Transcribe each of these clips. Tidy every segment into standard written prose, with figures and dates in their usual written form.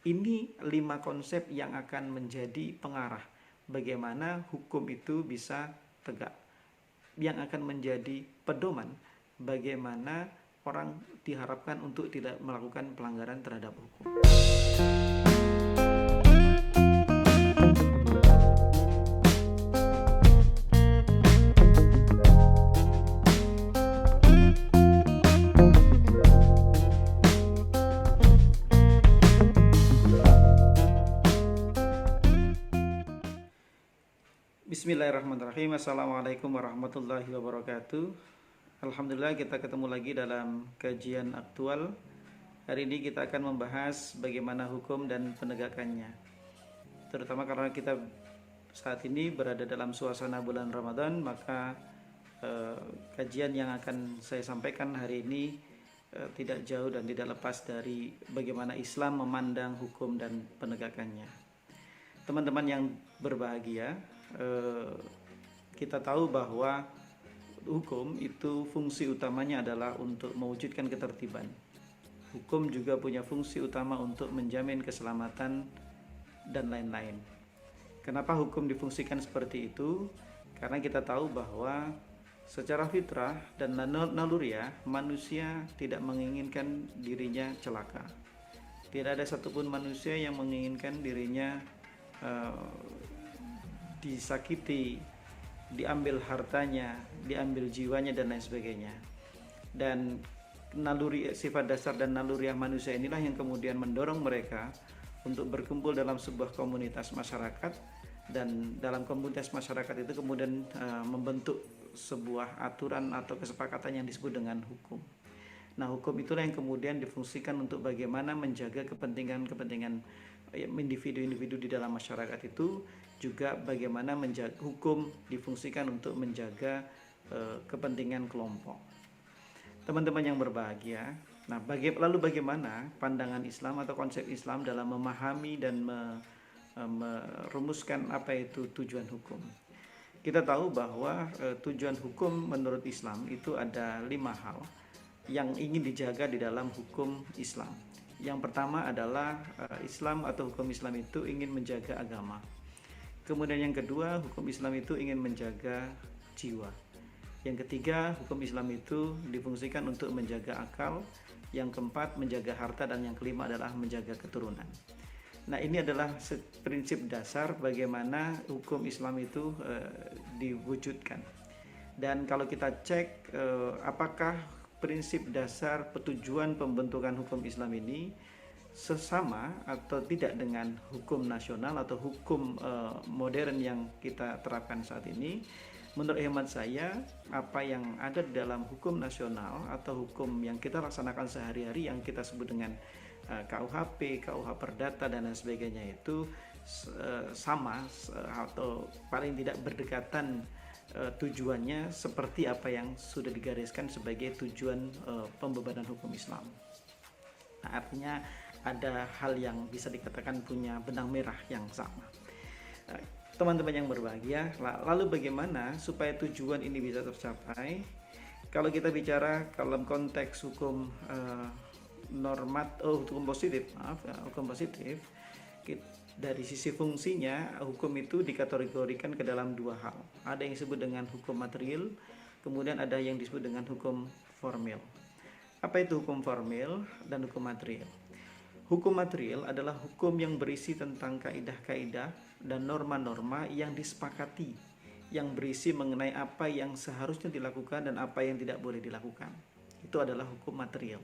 Ini 5 konsep yang akan menjadi pengarah bagaimana hukum itu bisa tegak, yang akan menjadi pedoman bagaimana orang diharapkan untuk tidak melakukan pelanggaran terhadap hukum. Bismillahirrahmanirrahim. Assalamualaikum warahmatullahi wabarakatuh. Alhamdulillah kita ketemu lagi dalam kajian aktual. Hari ini kita akan membahas bagaimana hukum dan penegakannya. Terutama karena kita saat ini berada dalam suasana bulan Ramadan, maka kajian yang akan saya sampaikan hari ini tidak jauh dan tidak lepas dari bagaimana Islam memandang hukum dan penegakannya. Teman-teman yang berbahagia, kita tahu bahwa hukum itu fungsi utamanya adalah untuk mewujudkan ketertiban. Hukum juga punya fungsi utama untuk menjamin keselamatan dan lain-lain. Kenapa hukum difungsikan seperti itu? Karena kita tahu bahwa secara fitrah dan naluriah manusia tidak menginginkan dirinya celaka. Tidak ada satupun manusia yang menginginkan dirinya disakiti, diambil hartanya, diambil jiwanya dan lain sebagainya. Dan sifat dasar dan naluriah manusia inilah yang kemudian mendorong mereka untuk berkumpul dalam sebuah komunitas masyarakat, dan dalam komunitas masyarakat itu kemudian membentuk sebuah aturan atau kesepakatan yang disebut dengan hukum. Nah, hukum itulah yang kemudian difungsikan untuk bagaimana menjaga kepentingan-kepentingan individu-individu di dalam masyarakat itu, juga bagaimana hukum difungsikan untuk menjaga kepentingan kelompok. Teman-teman yang berbahagia, nah lalu bagaimana pandangan Islam atau konsep Islam dalam memahami dan merumuskan apa itu tujuan hukum? Kita tahu bahwa tujuan hukum menurut Islam itu ada 5 hal yang ingin dijaga di dalam hukum Islam. Yang pertama adalah Islam atau hukum Islam itu ingin menjaga agama. Kemudian yang kedua, hukum Islam itu ingin menjaga jiwa. Yang ketiga, hukum Islam itu difungsikan untuk menjaga akal. Yang keempat, menjaga harta. Dan yang kelima adalah menjaga keturunan. Nah, ini adalah prinsip dasar bagaimana hukum Islam itu diwujudkan. Dan kalau kita cek apakah prinsip dasar tujuan pembentukan hukum Islam ini sesama atau tidak dengan hukum nasional atau hukum modern yang kita terapkan saat ini, menurut hemat saya apa yang ada di dalam hukum nasional atau hukum yang kita laksanakan sehari-hari yang kita sebut dengan KUHP, KUH Perdata dan lain sebagainya itu sama atau paling tidak berdekatan tujuannya seperti apa yang sudah digariskan sebagai tujuan pembebanan hukum Islam. Nah, artinya ada hal yang bisa dikatakan punya benang merah yang sama. Teman-teman yang berbahagia, lalu bagaimana supaya tujuan ini bisa tercapai? Kalau kita bicara dalam konteks hukum hukum positif, hukum positif, dari sisi fungsinya hukum itu dikategorikan ke dalam 2 hal. Ada yang disebut dengan hukum material, kemudian ada yang disebut dengan hukum formil. Apa itu hukum formil dan hukum material? Hukum material adalah hukum yang berisi tentang kaidah-kaidah dan norma-norma yang disepakati, yang berisi mengenai apa yang seharusnya dilakukan dan apa yang tidak boleh dilakukan. Itu adalah hukum material.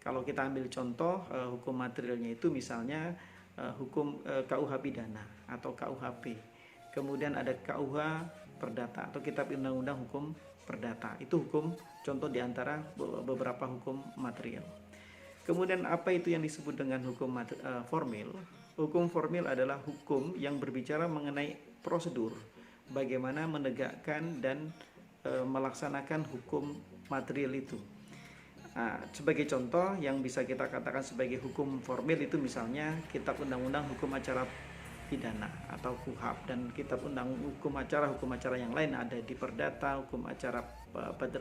Kalau kita ambil contoh hukum materialnya itu misalnya hukum KUH pidana atau KUHP. Kemudian ada KUH Perdata atau Kitab Undang-Undang Hukum Perdata. Itu hukum contoh di antara beberapa hukum material. Kemudian apa itu yang disebut dengan hukum formil? Hukum formil adalah hukum yang berbicara mengenai prosedur, bagaimana menegakkan dan melaksanakan hukum material itu. Sebagai contoh yang bisa kita katakan sebagai hukum formil itu misalnya Kitab Undang-Undang Hukum Acara Pidana atau KUHP, dan Kitab hukum acara yang lain ada di Perdata, hukum acara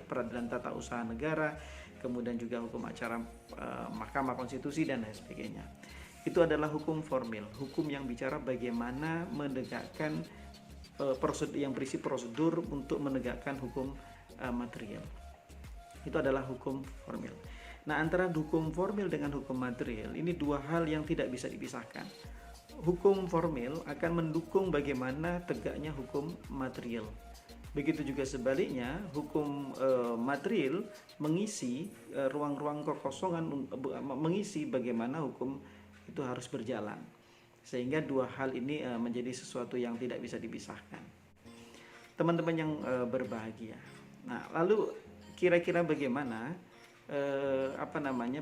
peradilan tata usaha negara, kemudian juga hukum acara Mahkamah Konstitusi dan lain sebagainya. itu adalah hukum formil, hukum yang bicara bagaimana menegakkan prosedur yang berisi prosedur untuk menegakkan hukum material. Itu adalah hukum formil. Nah, antara hukum formil dengan hukum material ini dua hal yang tidak bisa dipisahkan. Hukum formil akan mendukung bagaimana tegaknya hukum material. Begitu juga sebaliknya, hukum material mengisi ruang-ruang kekosongan, mengisi bagaimana hukum itu harus berjalan. Sehingga dua hal ini menjadi sesuatu yang tidak bisa dipisahkan. Teman-teman yang berbahagia. Nah, lalu kira-kira bagaimana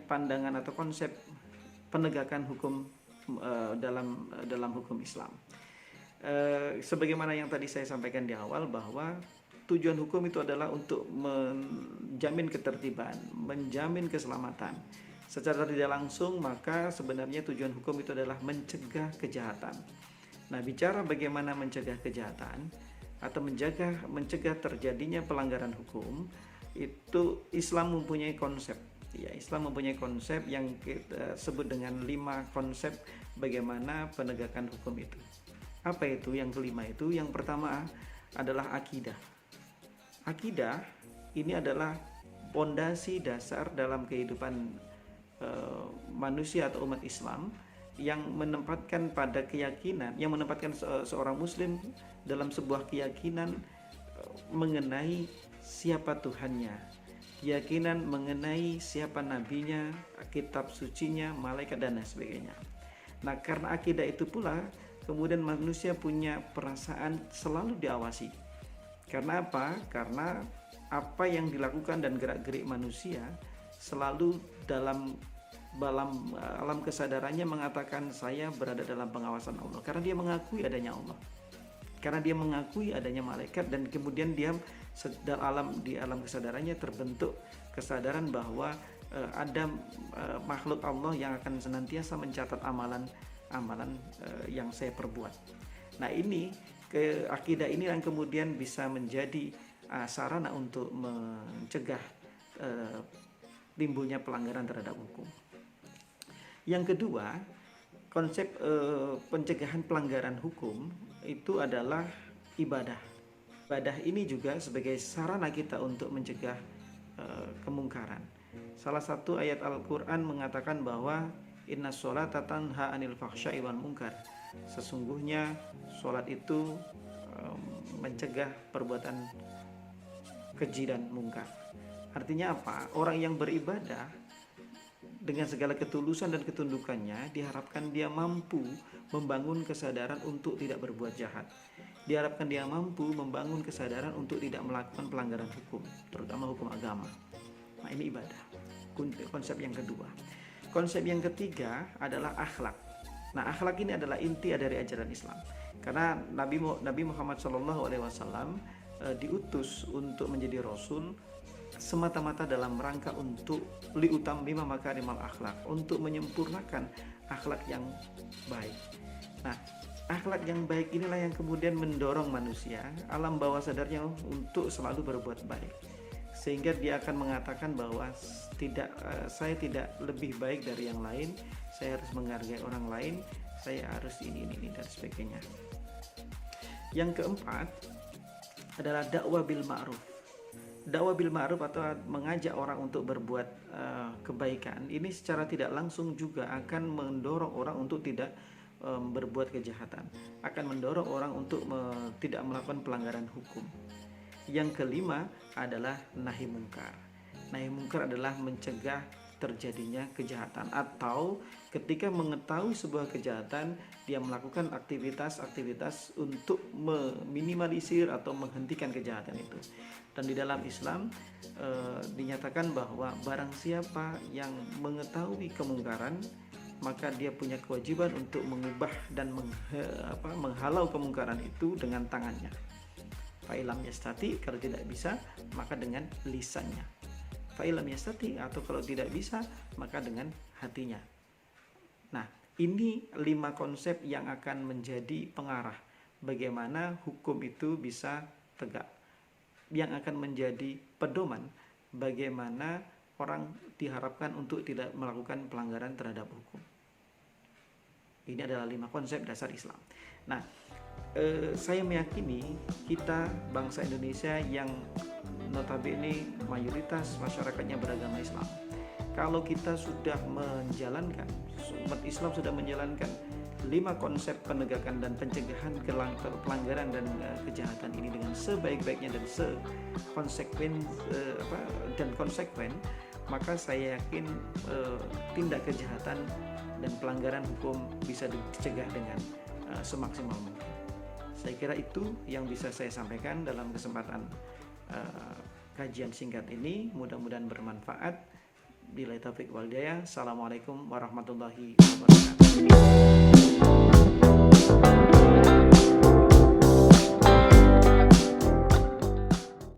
pandangan atau konsep penegakan hukum dalam hukum Islam? Sebagaimana yang tadi saya sampaikan di awal, bahwa tujuan hukum itu adalah untuk menjamin ketertiban, menjamin keselamatan. Secara tidak langsung, maka sebenarnya tujuan hukum itu adalah mencegah kejahatan. Nah, bicara bagaimana mencegah kejahatan atau mencegah terjadinya pelanggaran hukum, itu Islam mempunyai konsep. Ya, Islam mempunyai konsep yang kita sebut dengan 5 konsep bagaimana penegakan hukum itu. Apa itu yang kelima itu? Yang pertama adalah akidah. Akidah ini adalah pondasi dasar dalam kehidupan manusia atau umat Islam, yang menempatkan pada keyakinan, yang menempatkan seorang muslim dalam sebuah keyakinan mengenai siapa Tuhannya, keyakinan mengenai siapa nabinya, kitab sucinya, malaikat dan lain sebagainya. Nah, karena akidah itu pula kemudian manusia punya perasaan selalu diawasi. Karena apa? Karena apa yang dilakukan dan gerak-gerik manusia selalu dalam alam kesadarannya mengatakan saya berada dalam pengawasan Allah, karena dia mengakui adanya Allah, karena dia mengakui adanya malaikat, dan kemudian dia di alam kesadarannya terbentuk kesadaran bahwa ada makhluk Allah yang akan senantiasa mencatat amalan yang saya perbuat. Nah, ini akidah ini yang kemudian bisa menjadi sarana untuk mencegah timbulnya pelanggaran terhadap hukum. Yang kedua, konsep pencegahan pelanggaran hukum itu adalah ibadah. Ibadah ini juga sebagai sarana kita untuk mencegah kemungkaran. Salah satu ayat Al-Quran mengatakan bahwa inna sholata tanha anil fahsya'i wal munkar. Sesungguhnya sholat itu mencegah perbuatan keji dan mungkar. Artinya apa? Orang yang beribadah dengan segala ketulusan dan ketundukannya, diharapkan dia mampu membangun kesadaran untuk tidak berbuat jahat. Diharapkan dia mampu membangun kesadaran untuk tidak melakukan pelanggaran hukum, terutama hukum agama. Nah, ini ibadah. Konsep yang kedua. Konsep yang ketiga adalah akhlak. Nah, akhlak ini adalah inti dari ajaran Islam. Karena Nabi Muhammad SAW diutus untuk menjadi Rasul semata-mata dalam rangka untuk liutammima makarimal akhlak, untuk menyempurnakan akhlak yang baik. Nah, akhlak yang baik inilah yang kemudian mendorong manusia alam bawah sadarnya untuk selalu berbuat baik, sehingga dia akan mengatakan bahwa saya tidak lebih baik dari yang lain, saya harus menghargai orang lain, saya harus ini dan sebagainya. Yang keempat adalah dakwah bil ma'ruf. Dakwah bil ma'ruf atau mengajak orang untuk berbuat kebaikan ini secara tidak langsung juga akan mendorong orang untuk tidak berbuat kejahatan, akan mendorong orang untuk tidak melakukan pelanggaran hukum. Yang kelima adalah nahi mungkar. Nahi mungkar adalah mencegah terjadinya kejahatan, atau ketika mengetahui sebuah kejahatan dia melakukan aktivitas-aktivitas untuk meminimalisir atau menghentikan kejahatan itu. Dan di dalam Islam dinyatakan bahwa barang siapa yang mengetahui kemungkaran, maka dia punya kewajiban untuk mengubah dan menghalau kemungkaran itu dengan tangannya. Fa'ilam yastati, kalau tidak bisa maka dengan lisannya. Fa'ilam yastati, atau kalau tidak bisa maka dengan hatinya. Nah, ini 5 konsep yang akan menjadi pengarah bagaimana hukum itu bisa tegak, yang akan menjadi pedoman bagaimana orang diharapkan untuk tidak melakukan pelanggaran terhadap hukum. Ini adalah 5 konsep dasar Islam. Nah, saya meyakini kita bangsa Indonesia yang notabene mayoritas masyarakatnya beragama Islam, kalau kita sudah menjalankan, umat Islam sudah menjalankan 5 konsep penegakan dan pencegahan pelanggaran dan kejahatan ini dengan sebaik-baiknya dan konsekuen, maka saya yakin tindak kejahatan dan pelanggaran hukum bisa dicegah dengan semaksimal mungkin. Saya kira itu yang bisa saya sampaikan dalam kesempatan kajian singkat ini. Mudah-mudahan bermanfaat. Billahi taufiq wal hidayah. Assalamualaikum warahmatullahi wabarakatuh.